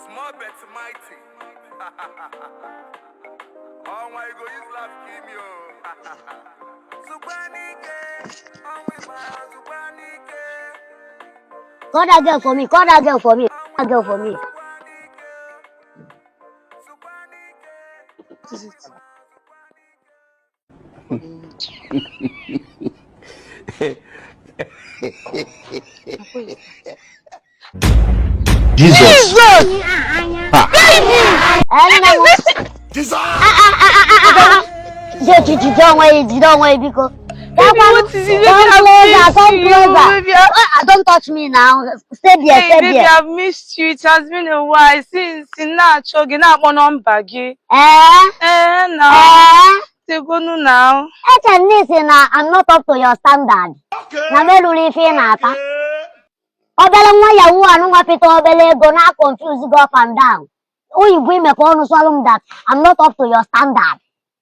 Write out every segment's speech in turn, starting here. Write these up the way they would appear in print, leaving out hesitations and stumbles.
Small but mighty. Oh my God, you love Kimio. Call that girl for me. Call that girl for me. That girl for me. Jesus! Don't worry, because what is it? don't touch me now. Stay there, Hey, baby, I've missed you. It has been a while since Nacho get one on baggy. Now. They go now. I'm not up to your standard. Obele nwa ya wu anu nwa pita obele ego na confuse go up and down. You bring me for that I'm not up to your standard.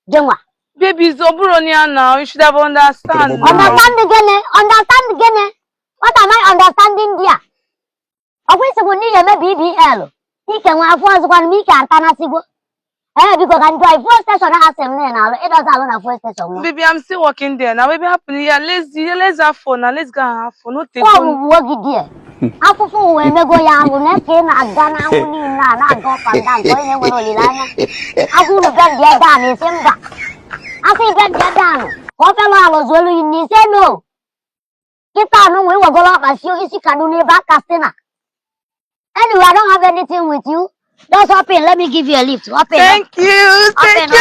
Jenwa. Baby, Zoburonia now. You should have understand. Understand again. What am I understanding there? Always when you me BBL. He can have once one me can tanasigo. Because I drive first station now. It does alone a first station. Baby, I'm still working there now. Baby, happily, yeah, let's have fun now. Let's go have fun. No take on. Work it there. Afufu we me go ya ngo na ke na gana uni na go pandan ko ne woro lilana afu lu ben dia da ni semba afi ben dia da no ko fe lo alo zolu ni se no kita no we go lo ka sio isi kanu ne ba kastina. Anyway, I don't have anything with you. Just hop in, let me give you a lift. Hop in. Thank you. Thank you.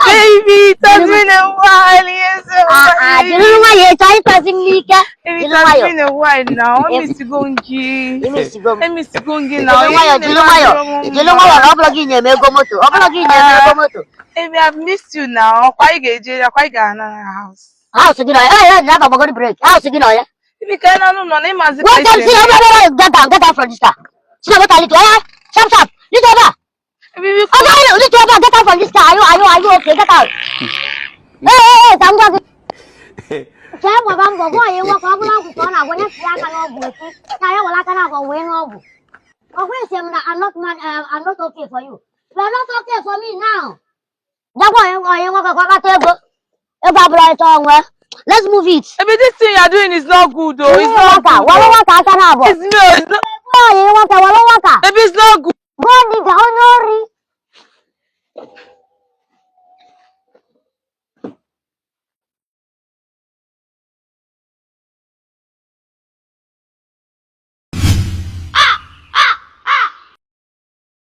Baby, it has been a while. Yes. It has been a while now. I miss Gongi now. Baby, I've missed you now. Quite get house. House again. I'm going to break. House again. Baby, can I know name as get down from this car. See what I need to sharp. Little over. Little over, get out from this car. Are you okay? Get out. Hey, I'm going to I'm not mad, I'm not okay for you. You are not okay for me now. Let's move it. Baby, this thing you're doing is not good though. It's not good. It's not. Baby, it's not good. Go digger.